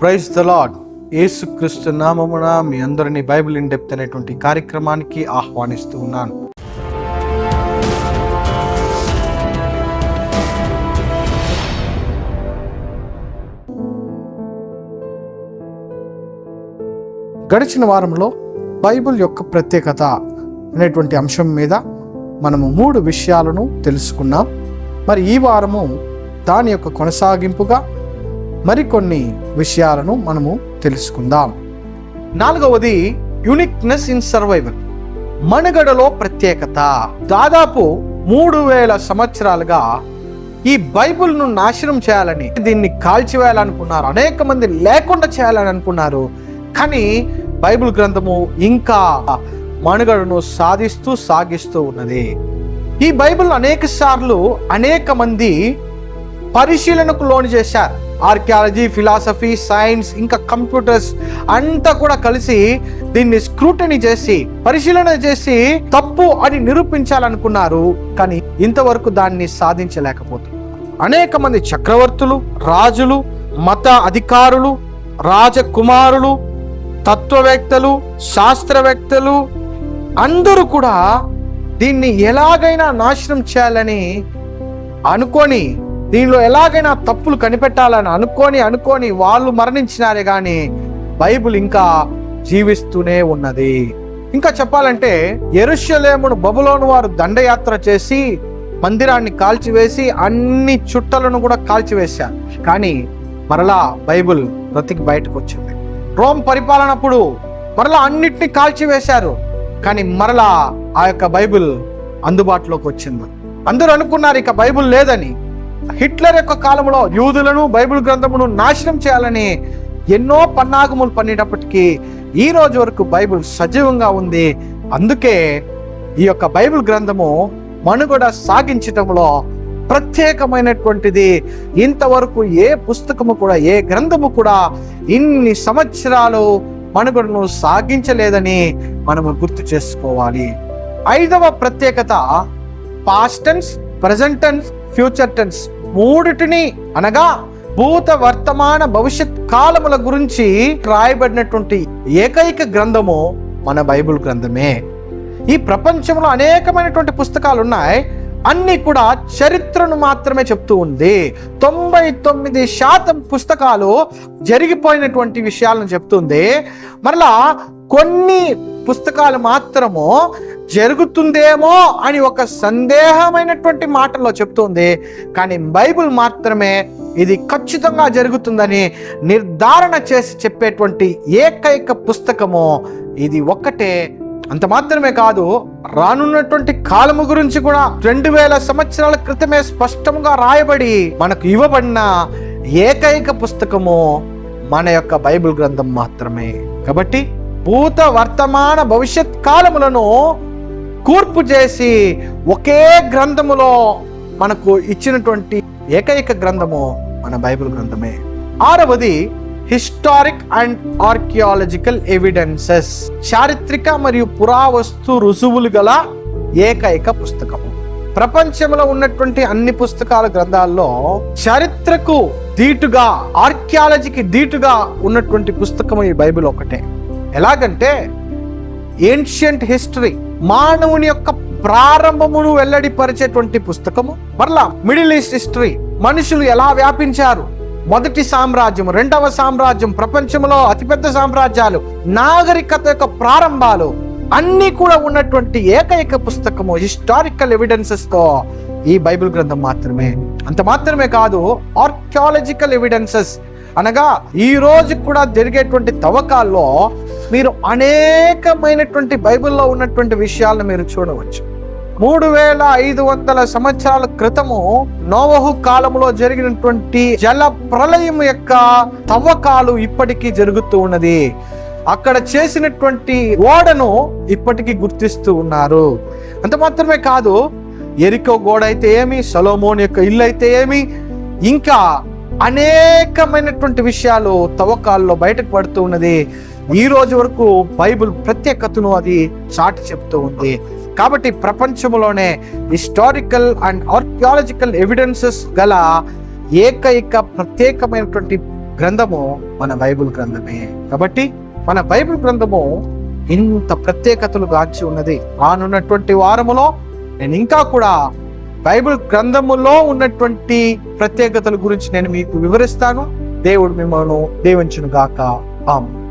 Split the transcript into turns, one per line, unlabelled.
Praise the lord. యేసుక్రీస్తు నామమున మీ అందరినీ బైబిల్ ఇన్ డెప్త్ అనేటువంటి కార్యక్రమానికి ఆహ్వానిస్తూ ఉన్నాను. గడిచిన వారంలో బైబిల్ యొక్క ప్రత్యేకత అనేటువంటి అంశం మీద మనము 3 విషయాలను తెలుసుకున్నాం. మరి ఈ వారము దాని యొక్క కొనసాగింపుగా మరికొన్ని విషయాలను మనము తెలుసుకుందాం. 4వది యూనిక్నెస్ ఇన్ సర్వైవల్, మనుగడలో ప్రత్యేకత. దాదాపు 3000 సంవత్సరాలుగా ఈ బైబిల్ను నాశనం చేయాలని, దీన్ని కాల్చివేయాలనుకున్నారు. అనేక మంది లేకుండా చేయాలని అనుకున్నారు. కానీ బైబిల్ గ్రంథము ఇంకా మనుగడను సాగిస్తూ ఉన్నది. ఈ బైబిల్ అనేక సార్లు అనేక మంది పరిశీలనకు లోను చేశారు. ఆర్కియాలజీ, ఫిలాసఫీ, సైన్స్, ఇంకా కంప్యూటర్స్ అంతా కూడా కలిసి దీన్ని స్క్రూటనీ చేసి, పరిశీలన చేసి తప్పు అని నిరూపించాలనుకున్నారు. కానీ ఇంతవరకు దాన్ని సాధించలేకపోతున్నారు. అనేక మంది చక్రవర్తులు, రాజులు, మత అధికారులు, రాజకుమారులు, తత్వవేత్తలు, శాస్త్రవేత్తలు అందరూ కూడా దీన్ని ఎలాగైనా నాశనం చేయాలని అనుకొని, దీనిలో ఎలాగైనా తప్పులు కనిపెట్టాలని అనుకొని వాళ్ళు మరణించినారే కానీ బైబిల్ ఇంకా జీవిస్తూనే ఉన్నది. ఇంకా చెప్పాలంటే యెరూషలేమును బబులోను వారు దండయాత్ర చేసి మందిరాన్ని కాల్చివేసి అన్ని చుట్టలను కూడా కాల్చివేశారు. కానీ మరలా బైబిల్ బ్రతికి బయటకు వచ్చింది. రోమ్ పరిపాలనప్పుడు మరలా అన్నిటినీ కాల్చివేశారు. కానీ మరలా ఆ యొక్క బైబిల్ అందుబాటులోకి వచ్చింది. అందరూ అనుకున్నారు ఇక బైబిల్ లేదని. హిట్లర్ యొక్క కాలంలో యూదులను, బైబిల్ గ్రంథమును నాశనం చేయాలని ఎన్నో పన్నాగములు పన్నినప్పటికీ ఈ రోజు వరకు బైబిల్ సజీవంగా ఉంది. అందుకే ఈ యొక్క బైబిల్ గ్రంథము మనుగడ సాగించటంలో ప్రత్యేకమైనటువంటిది. ఇంతవరకు ఏ పుస్తకము కూడా, ఏ గ్రంథము కూడా ఇన్ని సంవత్సరాలు మనుగడను సాగించలేదని మనము గుర్తు చేసుకోవాలి. 5వ ప్రత్యేకత past tense, present tense, future tense మూడిటిని, అనగా భూత, వర్తమాన, భవిష్యత్ కాలముల గురించి రాయబడినటువంటి ఏకైక గ్రంథము మన బైబిల్ గ్రంథమే. ఈ ప్రపంచంలో అనేకమైనటువంటి పుస్తకాలు ఉన్నాయి. అన్ని కూడా చరిత్రను మాత్రమే చెప్తూ ఉంది. 99% పుస్తకాలు జరిగిపోయినటువంటి విషయాలను చెప్తుంది. మరలా కొన్ని పుస్తకాలు మాత్రము జరుగుతుందేమో అని ఒక సందేహమైనటువంటి మాటల్లో చెప్తుంది. కానీ బైబిల్ మాత్రమే ఇది ఖచ్చితంగా జరుగుతుందని నిర్ధారణ చేసి చెప్పేటువంటి ఏకైక పుస్తకము ఇది ఒక్కటే. అంత మాత్రమే కాదు, రానున్నటువంటి కాలము గురించి కూడా 2000 సంవత్సరాల క్రితమే స్పష్టంగా రాయబడి మనకు ఇవ్వబడిన ఏకైక పుస్తకము మన యొక్క బైబిల్ గ్రంథం మాత్రమే. కాబట్టి భూత, వర్తమాన, భవిష్యత్ కాలములను కూర్పు చేసి ఒకే గ్రంథములో మనకు ఇచ్చినటువంటి ఏకైక గ్రంథము మన బైబిల్ గ్రంథమే. 6వది హిస్టారిక్ అండ్ ఆర్కియాలజికల్ ఎవిడెన్సెస్, చారిత్రక మరియు పురావస్తు రుజువులు గల ఏకైక పుస్తకము. ప్రపంచంలో ఉన్నటువంటి అన్ని పుస్తకాల గ్రంథాల్లో చరిత్రకు ధీటుగా, ఆర్కియాలజీకి ధీటుగా ఉన్నటువంటి పుస్తకము ఈ బైబిల్ ఒకటే. ఎలాగంటే ఏన్షియంట్ హిస్టరీ, మానవుని యొక్క ప్రారంభమును వెల్లడిపరిచేటువంటి పుస్తకము. మరలా మిడిల్ ఈస్ట్ హిస్టరీ, మనుషులు ఎలా వ్యాపించారు, మొదటి సామ్రాజ్యం, 2వ సామ్రాజ్యం, ప్రపంచంలో అతిపెద్ద సామ్రాజ్యాలు, నాగరికత యొక్క ప్రారంభాలు అన్నీ కూడా ఉన్నటువంటి ఏకైక పుస్తకము హిస్టారికల్ ఎవిడెన్సెస్ తో ఈ బైబిల్ గ్రంథం మాత్రమే. అంత మాత్రమే కాదు, ఆర్కియాలజికల్ ఎవిడెన్సెస్ అనగా ఈ రోజు కూడా జరిగేటువంటి తవ్వకాల్లో మీరు అనేకమైనటువంటి బైబిల్లో ఉన్నటువంటి విషయాలను మీరు చూడవచ్చు. 3500 సంవత్సరాల క్రితము నోవహు కాలంలో జరిగినటువంటి జల ప్రళయం యొక్క తవ్వకాలు ఇప్పటికీ జరుగుతూ ఉన్నది. అక్కడ చేసినటువంటి ఓడను ఇప్పటికీ గుర్తిస్తూ ఉన్నారు. అంత మాత్రమే కాదు, ఎరికో గోడ అయితే ఏమి, సొలొమోన్ యొక్క ఇల్లు అయితే ఏమి, ఇంకా అనేకమైనటువంటి విషయాలు తవ్వకాల్లో బయటకు పడుతూ ఉన్నది. ఈ రోజు వరకు బైబిల్ ప్రత్యేకతను అది చాటి చెప్తూ ఉంది. కాబట్టి ప్రపంచంలోనే హిస్టారికల్ అండ్ ఆర్కియాలజికల్ ఎవిడెన్సెస్ గల ఏకైక ప్రత్యేకమైనటువంటి గ్రంథము మన బైబిల్ గ్రంథమే. కాబట్టి మన బైబిల్ గ్రంథము ఇంత ప్రత్యేకతలు గాంచి ఉన్నది. రానున్నటువంటి వారములో నేను ఇంకా కూడా బైబిల్ గ్రంథములో ఉన్నటువంటి ప్రత్యేకతల గురించి నేను మీకు వివరిస్తాను. దేవుడు మిమ్మల్ని దీవించును గాక. ఆమేన్.